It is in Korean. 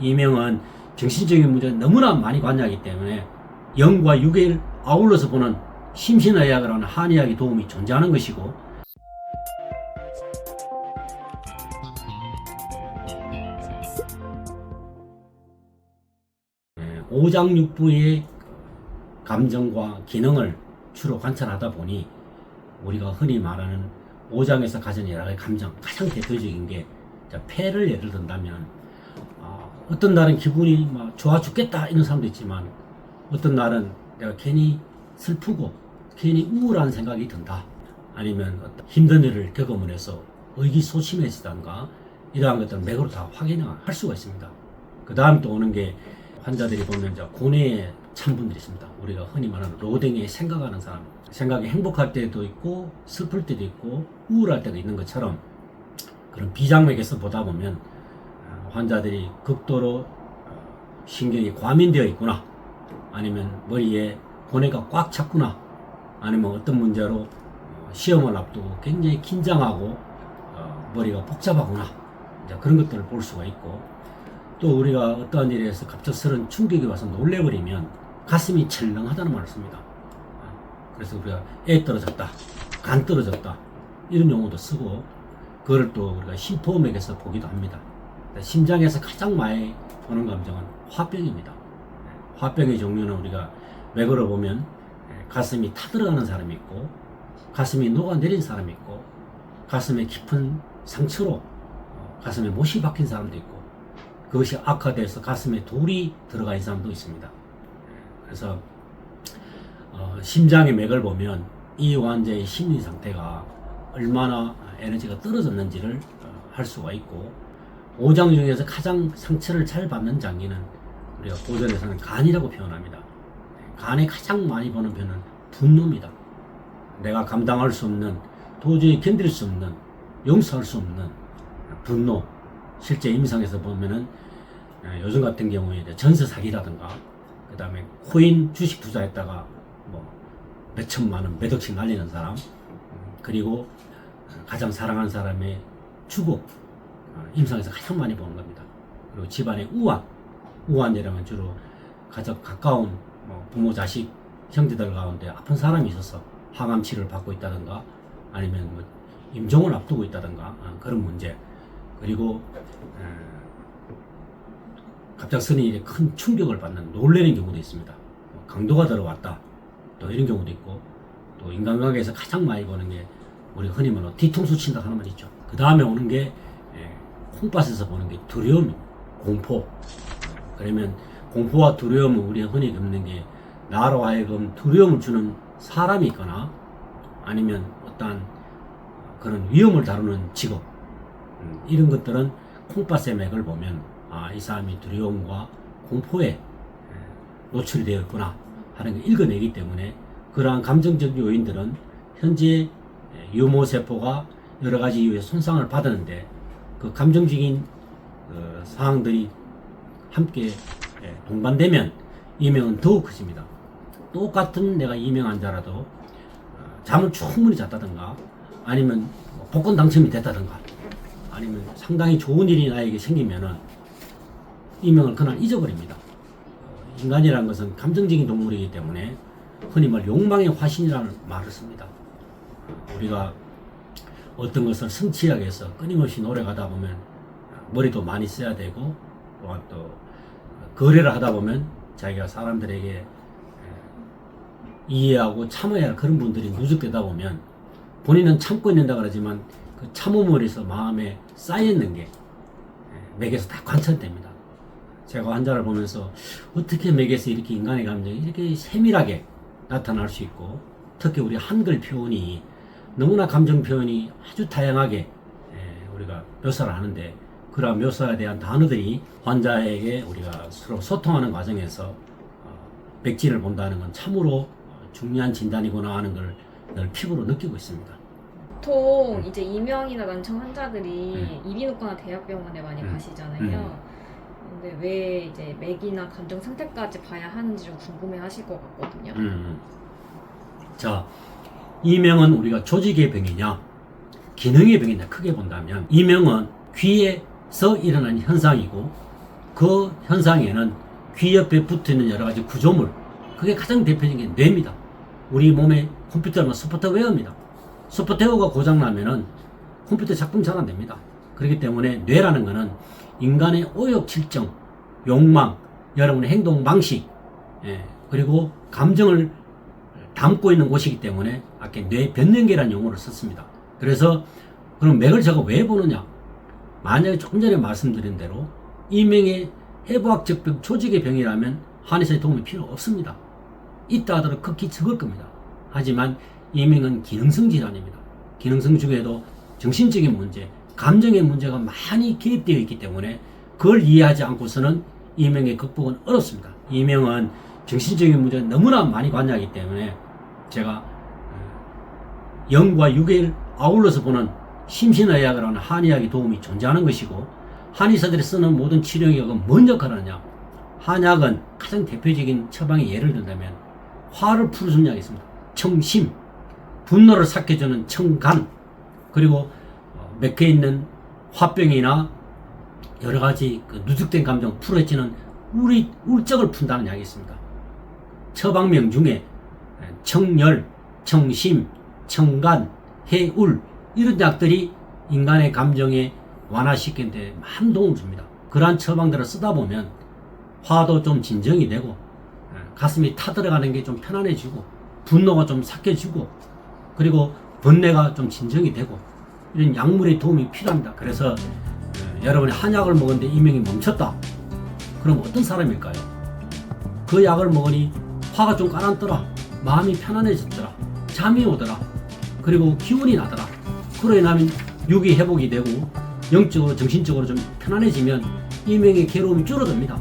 이명은 정신적인 문제에 너무나 많이 관여하기 때문에 영과 육을 아울러서 보는 심신의학을 하는 한의학의 도움이 존재하는 것이고, 오장육부의 감정과 기능을 주로 관찰하다 보니 우리가 흔히 말하는 오장에서 가진 여러 가지 감정, 가장 대표적인 게 폐를 예를 든다면 어떤 날은 기분이 막 좋아 죽겠다 이런 사람도 있지만, 어떤 날은 내가 괜히 슬프고 괜히 우울한 생각이 든다, 아니면 어떤 힘든 일을 겪음으로 해서 의기소침해지던가 이러한 것들은 맥으로 다 확인할 수가 있습니다. 그 다음 또 오는 게, 환자들이 보면 고뇌에 찬 분들이 있습니다. 우리가 흔히 말하는 로댕에 생각하는 사람, 생각이 행복할 때도 있고 슬플 때도 있고 우울할 때도 있는 것처럼, 그런 비장맥에서 보다 보면 환자들이 극도로 신경이 과민되어 있구나, 아니면 머리에 고뇌가 꽉 찼구나, 아니면 어떤 문제로 시험을 앞두고 굉장히 긴장하고 머리가 복잡하구나, 그런 것들을 볼 수가 있고, 또 우리가 어떠한 일에서 갑작스러운 충격이 와서 놀래버리면 가슴이 철렁하다는 말을 씁니다. 그래서 우리가 애 떨어졌다, 간 떨어졌다 이런 용어도 쓰고, 그걸 또 우리가 심포맥에서 보기도 합니다. 심장에서 가장 많이 보는 감정은 화병입니다. 화병의 종류는 우리가 맥으로 보면 가슴이 타들어가는 사람이 있고, 가슴이 녹아내린 사람이 있고, 가슴에 깊은 상처로 가슴에 못이 박힌 사람도 있고, 그것이 악화돼서 가슴에 돌이 들어가 있는 사람도 있습니다. 그래서 심장의 맥을 보면 이 환자의 심리 상태가 얼마나 에너지가 떨어졌는지를 할 수가 있고, 오장 중에서 가장 상처를 잘 받는 장기는 우리가 고전에서는 간이라고 표현합니다. 간에 가장 많이 보는 편은 분노입니다. 내가 감당할 수 없는, 도저히 견딜 수 없는, 용서할 수 없는 분노. 실제 임상에서 보면은 요즘 같은 경우에 전세 사기라든가, 그 다음에 코인 주식 투자했다가 몇 천만 원, 몇 억씩 날리는 사람, 그리고 가장 사랑하는 사람의 죽음, 임상에서 가장 많이 보는 겁니다. 그리고 집안의 우환이라면 주로 가장 가까운 부모, 자식, 형제들 가운데 아픈 사람이 있어서 항암 치료를 받고 있다든가, 아니면 임종을 앞두고 있다든가 그런 문제, 그리고 갑작스레 큰 충격을 받는 놀라는 경우도 있습니다. 강도가 들어왔다, 또 이런 경우도 있고, 또 인간관계에서 가장 많이 보는 게 우리 흔히 말하는 뒤통수 친다 하는 말 있죠. 그 다음에 오는 게 콩팥에서 보는 게 두려움, 공포. 그러면 공포와 두려움은 우리가 흔히 겪는 게, 나로 하여금 두려움을 주는 사람이 있거나, 아니면 어떠한 그런 위험을 다루는 직업, 이런 것들은 콩팥의 맥을 보면 이 사람이 두려움과 공포에 노출이 되어 있구나 하는 걸 읽어내기 때문에, 그러한 감정적 요인들은 현재 유모세포가 여러 가지 이유에 손상을 받았는데, 그 감정적인 사항들이 함께 동반되면 이명은 더욱 커집니다. 똑같은 내가 이명 환자라도 잠을 충분히 잤다든가, 아니면 복권 당첨이 됐다든가, 아니면 상당히 좋은 일이 나에게 생기면은 이명을 그날 잊어버립니다. 인간이라는 것은 감정적인 동물이기 때문에 흔히 말 욕망의 화신이라는 말을 씁니다. 우리가 어떤 것을 성취하기 위해서 끊임없이 노력하다 보면 머리도 많이 써야 되고, 또한 또 거래를 하다 보면 자기가 사람들에게 이해하고 참아야 할 그런 분들이 누적되다 보면, 본인은 참고 있는다 그러지만 그 참음으로 해서 마음에 쌓여있는 게 맥에서 다 관찰됩니다. 제가 환자를 보면서 어떻게 맥에서 이렇게 인간의 감정이 이렇게 세밀하게 나타날 수 있고, 특히 우리 한글 표현이 너무나 감정 표현이 아주 다양하게 우리가 묘사를 하는데, 그러한 묘사에 대한 단어들이 환자에게 우리가 서로 소통하는 과정에서 맥진을 본다는 건 참으로 중요한 진단이구나 하는 걸 늘 피부로 느끼고 있습니다. 보통 이제 이명이나 난청 환자들이 이비인후과나 대학병원에 많이 가시잖아요. 근데 왜 이제 맥이나 감정 상태까지 봐야 하는지 좀 궁금해 하실 것 같거든요. 자, 이명은 우리가 조직의 병이냐 기능의 병이냐 크게 본다면, 이명은 귀에서 일어나는 현상이고, 그 현상에는 귀 옆에 붙어있는 여러 가지 구조물, 그게 가장 대표적인 게 뇌입니다. 우리 몸의 컴퓨터는 소프트웨어입니다. 소프트웨어가 고장나면은 컴퓨터 작동 잘 안 됩니다. 그렇기 때문에 뇌라는 것은 인간의 오욕칠정, 욕망, 여러분의 행동 방식, 그리고 감정을 담고 있는 곳이기 때문에 아까 뇌 변연계라는 용어를 썼습니다. 그래서 그럼 맥을 제가 왜 보느냐? 만약에 조금 전에 말씀드린 대로 이명의 해부학적 병, 조직의 병이라면 한의사의 도움이 필요 없습니다. 있다 하더라도 극히 적을 겁니다. 하지만 이명은 기능성 질환입니다. 기능성 중에도 정신적인 문제, 감정의 문제가 많이 개입되어 있기 때문에 그걸 이해하지 않고서는 이명의 극복은 어렵습니다. 이명은 정신적인 문제가 너무나 많이 관여하기 때문에 제가 영과 육을 아울러서 보는 심신의학을 하는 한의학의 도움이 존재하는 것이고, 한의사들이 쓰는 모든 치료약은 뭔 역할을 하냐? 한약은 가장 대표적인 처방의 예를 든다면 화를 풀어주는 약이 있습니다. 청심, 분노를 삭혀주는 청간, 그리고 맥혀 있는 화병이나 여러 가지 그 누적된 감정 풀어지는 울적을 푼다는 약이 있습니다. 처방명 중에 청열, 청심, 청간, 해울 이런 약들이 인간의 감정에 완화시키는 데 많은 도움을 줍니다. 그러한 처방들을 쓰다 보면 화도 좀 진정이 되고 가슴이 타들어가는 게 좀 편안해지고 분노가 좀 삭혀지고 그리고 번뇌가 좀 진정이 되고 이런 약물의 도움이 필요합니다. 그래서 여러분이 한약을 먹었는데 이명이 멈췄다. 그럼 어떤 사람일까요? 그 약을 먹으니 화가 좀 가라앉더라. 마음이 편안해졌더라. 잠이 오더라. 그리고 기운이 나더라. 그로 인하면 육이 회복이 되고 영적으로 정신적으로 좀 편안해지면 이명의 괴로움이 줄어듭니다.